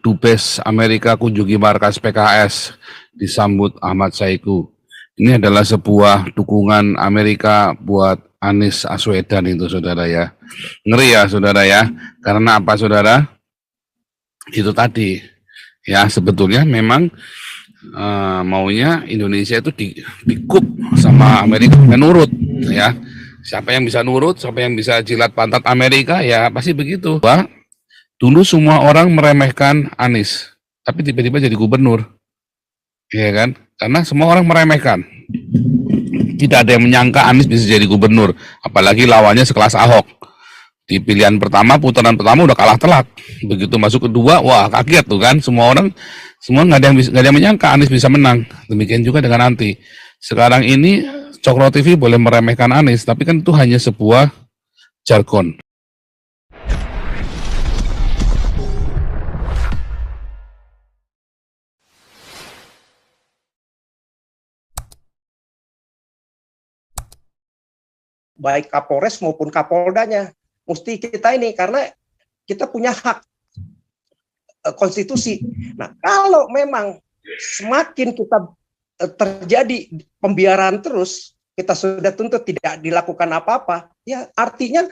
Dubes Amerika kunjungi markas PKS, disambut Ahmad Saiku. Ini adalah sebuah dukungan Amerika buat Anies Baswedan itu, saudara ya. Ngeri ya, saudara ya. Karena apa, saudara? Itu tadi. Ya, sebetulnya memang maunya Indonesia itu dikup sama Amerika, menurut ya. Siapa yang bisa nurut, siapa yang bisa jilat pantat Amerika, ya pasti begitu. Bah, dulu semua orang meremehkan Anies, tapi tiba-tiba jadi gubernur, ya kan? Karena semua orang meremehkan. Tidak ada yang menyangka Anies bisa jadi gubernur, apalagi lawannya sekelas Ahok. Di pilihan pertama, putaran pertama udah kalah telak. Begitu masuk kedua, wah kaget tuh kan. Semua nggak ada yang menyangka Anies bisa menang. Demikian juga dengan nanti. Sekarang ini Cokro TV boleh meremehkan Anies, tapi kan itu hanya sebuah jargon. Baik Kapolres maupun Kapoldanya, mesti kita ini, karena kita punya hak konstitusi. Nah, kalau memang semakin kita terjadi pembiaran terus, kita sudah tuntut tidak dilakukan apa-apa, ya artinya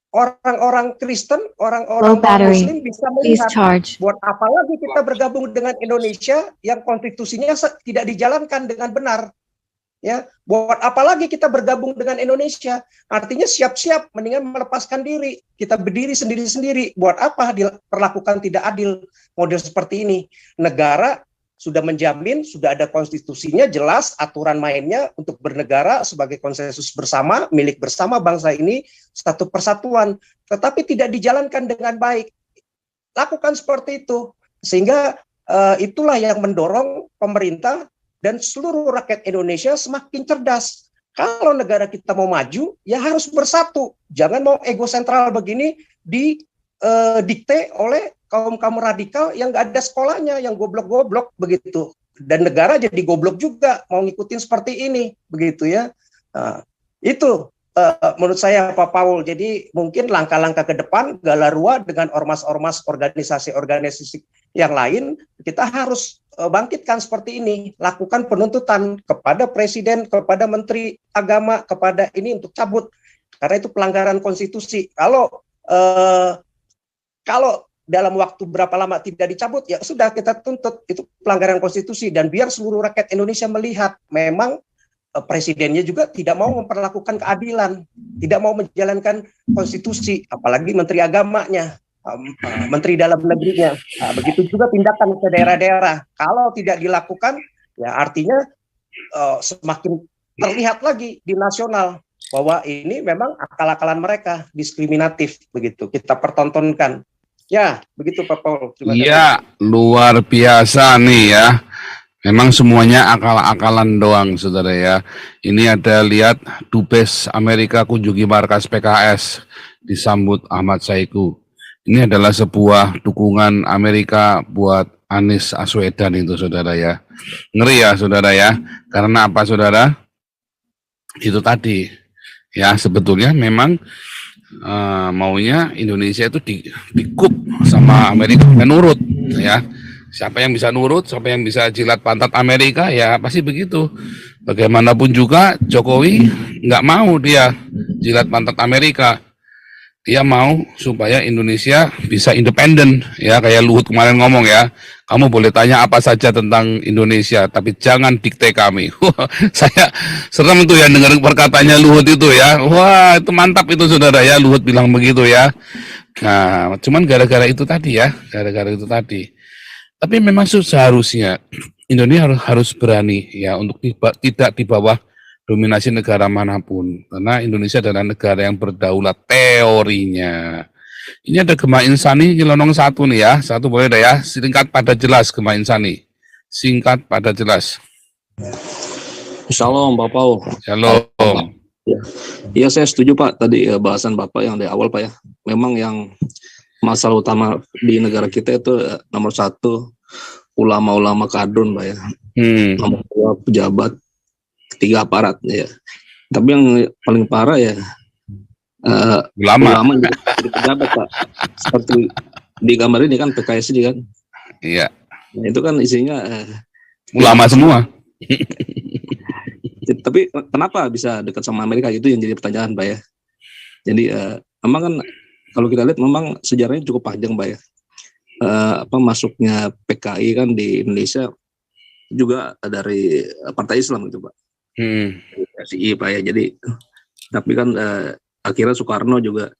orang-orang Kristen, orang-orang Muslim bisa melihat buat apa lagi kita bergabung dengan Indonesia yang konstitusinya tidak dijalankan dengan benar. Ya, buat apa lagi kita bergabung dengan Indonesia? Artinya siap-siap mendingan melepaskan diri, kita berdiri sendiri-sendiri. Buat apa diperlakukan tidak adil model seperti ini? Negara sudah menjamin, sudah ada konstitusinya jelas aturan mainnya untuk bernegara sebagai konsensus bersama, milik bersama bangsa ini, satu persatuan, tetapi tidak dijalankan dengan baik. Lakukan seperti itu, sehingga itulah yang mendorong pemerintah dan seluruh rakyat Indonesia semakin cerdas. Kalau negara kita mau maju, ya harus bersatu. Jangan mau egosentral begini didikte oleh kaum radikal yang nggak ada sekolahnya, yang goblok-goblok begitu. Dan negara jadi goblok juga, mau ngikutin seperti ini, begitu ya. Nah, itu menurut saya Pak Paul. Jadi mungkin langkah-langkah ke depan, Galarua dengan ormas-ormas organisasi-organisasi yang lain, kita harus bangkitkan seperti ini, lakukan penuntutan kepada presiden, kepada menteri agama, kepada ini untuk cabut, karena itu pelanggaran konstitusi. Kalau dalam waktu berapa lama tidak dicabut, ya sudah kita tuntut, itu pelanggaran konstitusi, dan biar seluruh rakyat Indonesia melihat memang presidennya juga tidak mau memperlakukan keadilan, tidak mau menjalankan konstitusi, apalagi menteri agamanya, menteri dalam negerinya. Nah, begitu juga tindakan ke daerah-daerah. Kalau tidak dilakukan, ya artinya semakin terlihat lagi di nasional bahwa ini memang akal-akalan mereka diskriminatif, begitu. Kita pertontonkan. Ya, begitu Pak Paul. Iya, luar biasa nih ya. Memang semuanya akal-akalan doang, saudara ya. Ini ada lihat Dubes Amerika kunjungi markas PKS, disambut Ahmad Saiku. Ini adalah sebuah dukungan Amerika buat Anies Baswedan itu, saudara ya. Ngeri ya, saudara ya. Karena apa, saudara? Itu tadi. Ya, sebetulnya memang maunya Indonesia itu dikup sama Amerika, menurut ya. Siapa yang bisa nurut, siapa yang bisa jilat pantat Amerika, ya pasti begitu. Bagaimanapun juga Jokowi nggak mau dia jilat pantat Amerika. Dia mau supaya Indonesia bisa independen, ya kayak Luhut kemarin ngomong ya. Kamu boleh tanya apa saja tentang Indonesia, tapi jangan dikte kami. Saya serem tuh ya dengar perkataannya Luhut itu ya. Wah, itu mantap itu saudara ya, Luhut bilang begitu ya. Nah, cuman gara-gara itu tadi ya, gara-gara itu tadi. Tapi memang seharusnya Indonesia harus berani ya untuk tidak di bawah dominasi negara manapun, karena Indonesia adalah negara yang berdaulat teorinya. Ini ada Gema Insani Nyelonong 1 nih ya, 1 boleh dah ya, singkat pada jelas Gema Insani, singkat pada jelas. Shalom Pak Paul. Shalom. Ya saya setuju Pak tadi bahasan Bapak yang dari awal Pak ya. Memang yang masalah utama di negara kita itu nomor 1 ulama-ulama kadrun Pak ya. Nomor 2 pejabat, 3 aparat ya. Tapi yang paling parah ya ulama jadi pejabat Pak. Seperti di gambar ini kan PKS ini kan Iya. Nah, itu kan isinya Ulama semua. tapi kenapa bisa dekat sama Amerika, itu yang jadi pertanyaan Pak ya. Jadi memang kan kalau kita lihat memang sejarahnya cukup panjang Pak ya. Masuknya PKI kan di Indonesia juga dari Partai Islam gitu Pak. PSI Pak ya. Jadi tapi kan akhirnya Soekarno juga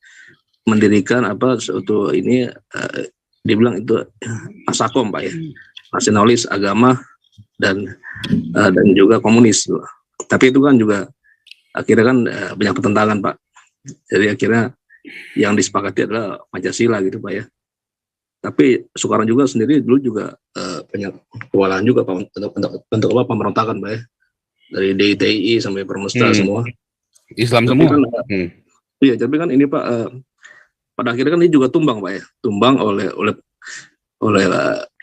mendirikan suatu ini dibilang itu Asakom Pak ya, nasionalis, agama dan juga komunis. Tapi itu kan juga akhirnya kan banyak pertentangan Pak. Jadi akhirnya yang disepakati adalah Pancasila gitu Pak ya. Tapi Soekarno juga sendiri dulu juga banyak kewalahan juga Pak untuk pemberontakan Pak ya. Dari DITI sampai Permesta semua Islam tapi semua. Kan, iya, tapi kan ini Pak pada akhirnya kan ini juga tumbang Pak ya, tumbang oleh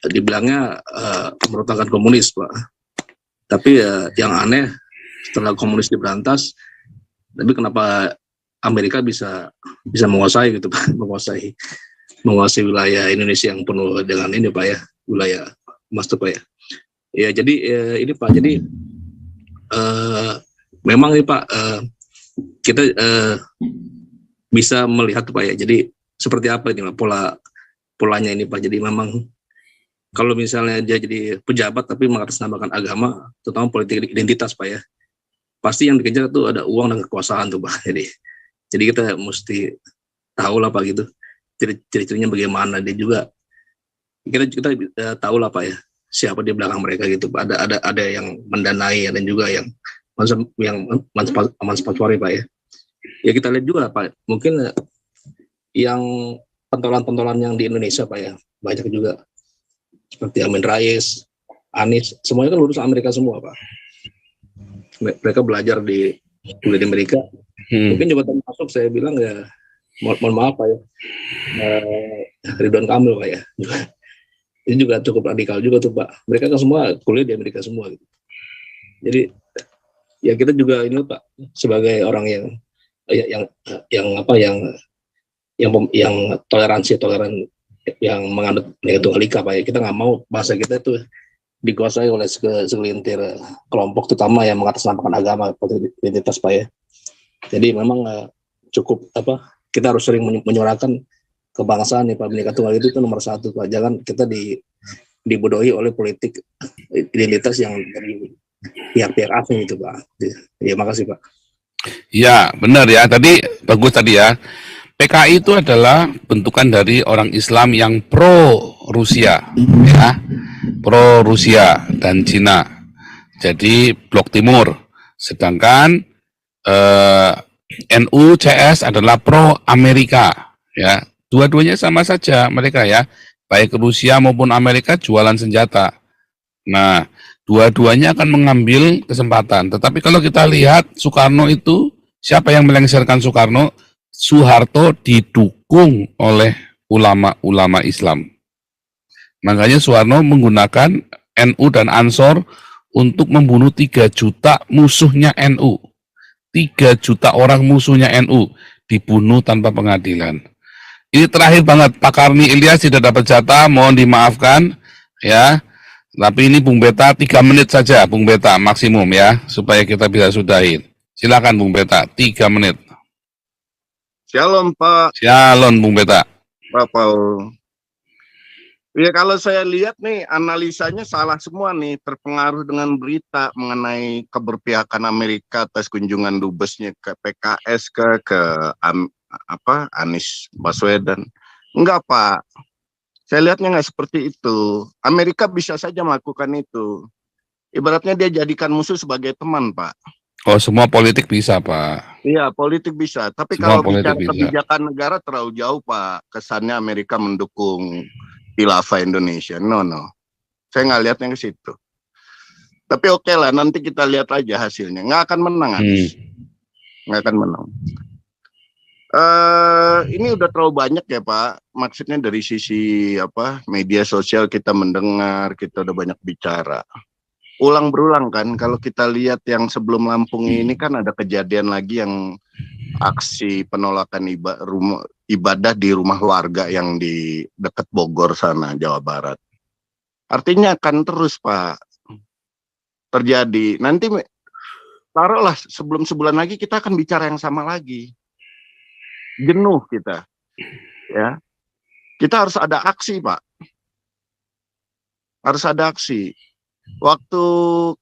dibilangnya pemberontakan komunis Pak. Tapi yang aneh setelah komunis diberantas, tapi kenapa Amerika bisa menguasai gitu Pak, menguasai wilayah Indonesia yang penuh dengan ini Pak ya, wilayah emas Pak ya. Ya jadi ini Pak, jadi memang nih Pak kita bisa melihat Pak ya. Jadi seperti apa ini Pak polanya ini Pak. Jadi memang kalau misalnya dia jadi pejabat tapi mengatasnamakan agama, terutama politik identitas Pak ya, pasti yang dikejar tuh ada uang dan kekuasaan tuh Pak. Jadi kita mesti tahu lah Pak gitu. Ciri-cirinya bagaimana, dia juga kita tahu lah Pak ya, siapa di belakang mereka gitu Pak. Ada yang mendanai dan juga yang manfaat Pak ya. Ya kita lihat juga Pak, mungkin yang pentolan-pentolan yang di Indonesia Pak ya, banyak juga seperti Amin Rais, Anies, semuanya kan lulusan Amerika semua Pak. Mereka belajar di Amerika. Mungkin juga termasuk saya bilang ya, mohon maaf Pak ya, Ridwan Kamil Pak ya. Ini juga cukup radikal juga tuh Pak. Mereka kan semua kuliah di Amerika semua gitu. Jadi ya kita juga ini Pak, sebagai orang yang toleran yang menganut Bhinneka Tunggal Ika Pak ya. Kita nggak mau bahasa kita itu dikuasai oleh segelintir kelompok, terutama yang mengatasnamakan agama identitas Pak ya. Jadi memang cukup kita harus sering menyuarakan kebangsaan nih Pak. Bhinneka Tunggal itu nomor satu Pak. Jangan kita dibodohi oleh politik identitas yang dari pihak-pihak asing itu Pak. Ya makasih Pak. Ya benar ya, tadi bagus tadi ya. PKI itu adalah bentukan dari orang Islam yang pro Rusia ya, pro Rusia dan Cina. Jadi blok timur. Sedangkan NU CS adalah pro Amerika ya. Dua-duanya sama saja mereka ya, baik Rusia maupun Amerika jualan senjata. Nah, dua-duanya akan mengambil kesempatan. Tetapi kalau kita lihat Soekarno itu, siapa yang melengsarkan Soekarno? Soeharto didukung oleh ulama-ulama Islam. Makanya Soekarno menggunakan NU dan Ansor untuk membunuh 3 juta musuhnya NU. 3 juta orang musuhnya NU dibunuh tanpa pengadilan. Ini terakhir banget, Pak Karni Ilyas tidak dapat jatah, mohon dimaafkan ya. Tapi ini Bung Beta 3 menit saja, Bung Beta maksimum ya, supaya kita bisa sudahin. Silakan Bung Beta, 3 menit. Shalom Pak. Shalom Bung Beta. Pak Paul. Ya kalau saya lihat nih analisanya salah semua nih, terpengaruh dengan berita mengenai keberpihakan Amerika atas kunjungan dubesnya ke PKS ke Anies Baswedan. Enggak Pak. Saya lihatnya nggak seperti itu. Amerika bisa saja melakukan itu. Ibaratnya dia jadikan musuh sebagai teman Pak. Oh, semua politik bisa, Pak. Iya, politik bisa. Tapi Semua kalau bicara bisa. kebijakan negara terlalu jauh, Pak. Kesannya Amerika mendukung khilafah Indonesia. No. Saya nggak lihatnya ke situ. Tapi oke lah, nanti kita lihat aja hasilnya. Nggak akan menang, Anies. Nggak akan menang. Ini udah terlalu banyak ya, Pak. Maksudnya dari sisi media sosial kita mendengar, kita udah banyak bicara. Ulang berulang kan, kalau kita lihat yang sebelum Lampung ini kan ada kejadian lagi yang aksi penolakan ibadah di rumah warga yang di dekat Bogor sana, Jawa Barat. Artinya akan terus Pak terjadi. Nanti taruhlah sebelum sebulan lagi kita akan bicara yang sama lagi. Jenuh kita. Ya. Kita harus ada aksi, Pak. Harus ada aksi. Waktu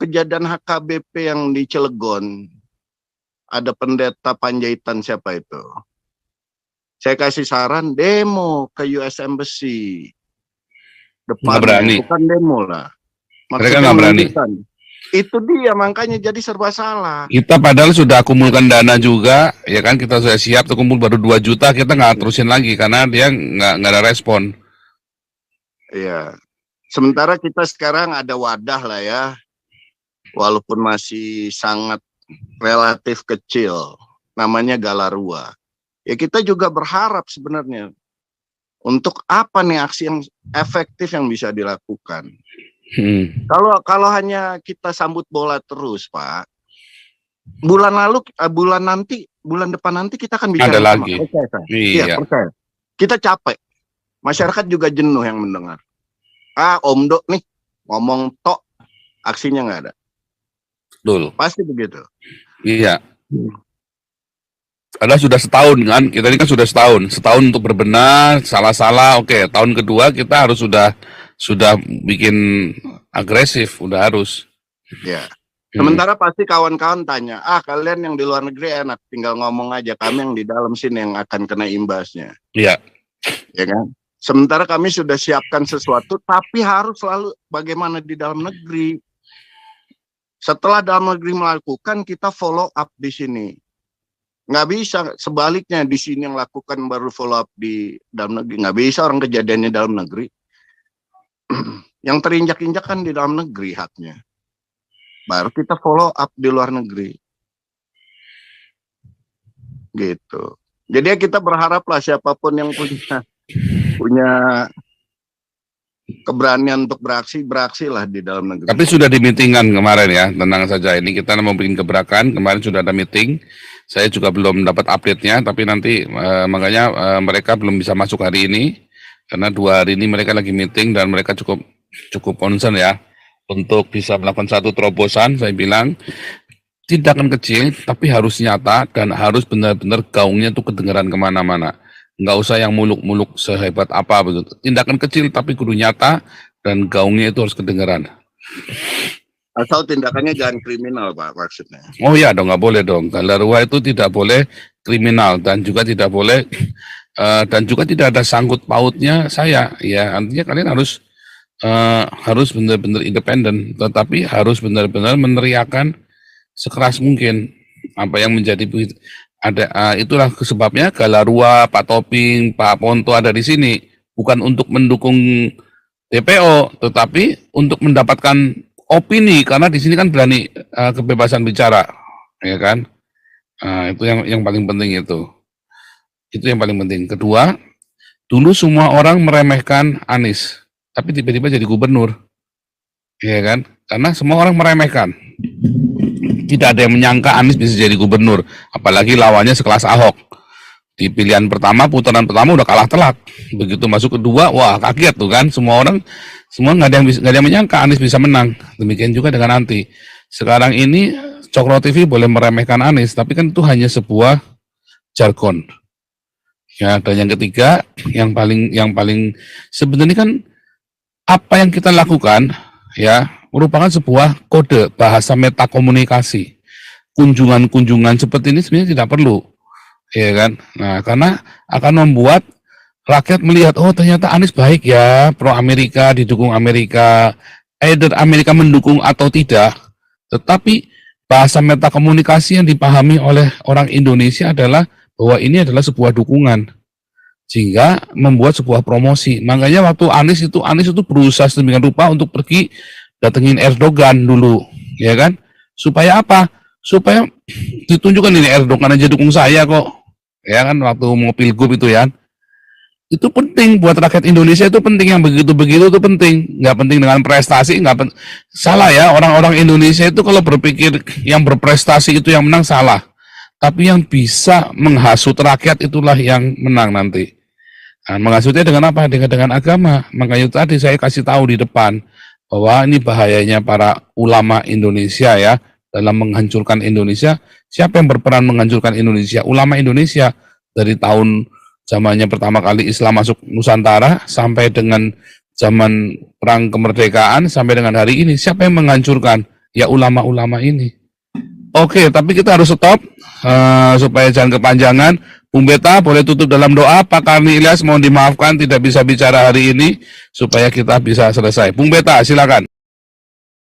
kejadian HKBP yang di Cilegon, ada pendeta Panjaitan siapa itu? Saya kasih saran demo ke US Embassy. Nggak berani. Bukan demo lah. Mereka nggak berani. Itu dia makanya jadi serba salah. Kita padahal sudah kumpulkan dana juga, ya kan, kita sudah siap tuh kumpul baru 2 juta, kita nggak terusin lagi karena dia nggak ada respon. Iya. Sementara kita sekarang ada wadah lah ya, walaupun masih sangat relatif kecil, namanya Galarua. Ya kita juga berharap sebenarnya untuk apa nih aksi yang efektif yang bisa dilakukan. Kalau hanya kita sambut bola terus, Pak, bulan depan nanti kita akan bicara ada lagi. Iya, percaya. Kita capek. Masyarakat juga jenuh yang mendengar. Om Dok nih ngomong tok, aksinya nggak ada. Betul. Pasti begitu. Iya. Padahal sudah setahun kan, kita ini kan sudah setahun untuk berbenah, salah-salah, oke. Tahun kedua kita harus sudah bikin agresif, udah harus. Ya. Sementara pasti kawan-kawan tanya, kalian yang di luar negeri enak, tinggal ngomong aja, kami yang di dalam sini yang akan kena imbasnya. Iya. Ya kan? Sementara kami sudah siapkan sesuatu, tapi harus selalu bagaimana di dalam negeri. Setelah dalam negeri melakukan, kita follow up di sini. Nggak bisa sebaliknya di sini yang lakukan baru follow up di dalam negeri. Nggak bisa orang kejadiannya dalam negeri. Yang terinjak-injak kan di dalam negeri haknya. Baru kita follow up di luar negeri. Gitu. Jadi ya kita berharaplah siapapun yang punya keberanian untuk beraksilah di dalam negeri. Tapi sudah dimeetingkan kemarin ya, tenang saja. Ini kita mau bikin gebrakan, kemarin sudah ada meeting. Saya juga belum dapat update-nya, tapi nanti makanya mereka belum bisa masuk hari ini. Karena 2 hari ini mereka lagi meeting dan mereka cukup concern ya untuk bisa melakukan satu terobosan. Saya bilang tindakan kecil tapi harus nyata dan harus benar-benar gaungnya tuh kedengaran kemana-mana. Nggak usah yang muluk-muluk sehebat apa begitu. Tindakan kecil tapi kudu nyata dan gaungnya itu harus kedengaran. Asal tindakannya jangan kriminal, Pak, maksudnya. Oh iya dong, nggak boleh dong. Galarua itu tidak boleh kriminal dan juga tidak boleh dan juga tidak ada sangkut pautnya saya. Ya artinya kalian harus benar-benar independen, tetapi harus benar-benar meneriakan sekeras mungkin apa yang menjadi itulah sebabnya Galarua, Pak Toping, Pak Ponto ada di sini bukan untuk mendukung DPO, tetapi untuk mendapatkan opini karena di sini kan berani kebebasan bicara, ya kan? Itu yang paling penting itu. Itu yang paling penting. Kedua, dulu semua orang meremehkan Anies, tapi tiba-tiba jadi gubernur, ya kan? Karena semua orang meremehkan. Tidak ada yang menyangka Anies bisa jadi gubernur, apalagi lawannya sekelas Ahok. Di pilihan pertama, putaran pertama udah kalah telak. Begitu masuk kedua, wah kaget tuh kan. Semua nggak ada yang menyangka Anies bisa menang. Demikian juga dengan nanti. Sekarang ini Cokro TV boleh meremehkan Anies, tapi kan itu hanya sebuah jargon. Ya, dan yang ketiga, yang paling sebenarnya kan apa yang kita lakukan ya merupakan sebuah kode bahasa metakomunikasi. Kunjungan-kunjungan seperti ini sebenarnya tidak perlu, ya kan? Nah, karena akan membuat rakyat melihat, oh ternyata Anies baik ya, pro Amerika, didukung Amerika, either Amerika mendukung atau tidak. Tetapi bahasa metakomunikasi yang dipahami oleh orang Indonesia adalah bahwa ini adalah sebuah dukungan, sehingga membuat sebuah promosi. Makanya waktu Anies itu berusaha sedemikian rupa untuk pergi datengin Erdogan dulu, ya kan? Supaya apa? Supaya ditunjukkan ini Erdogan aja dukung saya kok, ya kan? Waktu mau pilgub itu ya, itu penting buat rakyat Indonesia, itu penting, yang begitu-begitu itu penting. Nggak penting dengan prestasi, salah ya, orang-orang Indonesia itu kalau berpikir yang berprestasi itu yang menang salah. Tapi yang bisa menghasut rakyat itulah yang menang nanti. Nah, menghasutnya dengan apa? Dengan agama. Makanya tadi saya kasih tahu di depan bahwa ini bahayanya para ulama Indonesia ya dalam menghancurkan Indonesia. Siapa yang berperan menghancurkan Indonesia? Ulama Indonesia dari tahun zamannya pertama kali Islam masuk Nusantara sampai dengan zaman perang kemerdekaan sampai dengan hari ini. Siapa yang menghancurkan? Ya ulama-ulama ini. Oke, tapi kita harus stop supaya jangan kepanjangan. Bung Beta boleh tutup dalam doa. Pak Karni Ilyas mohon dimaafkan tidak bisa bicara hari ini supaya kita bisa selesai. Bung Beta silakan.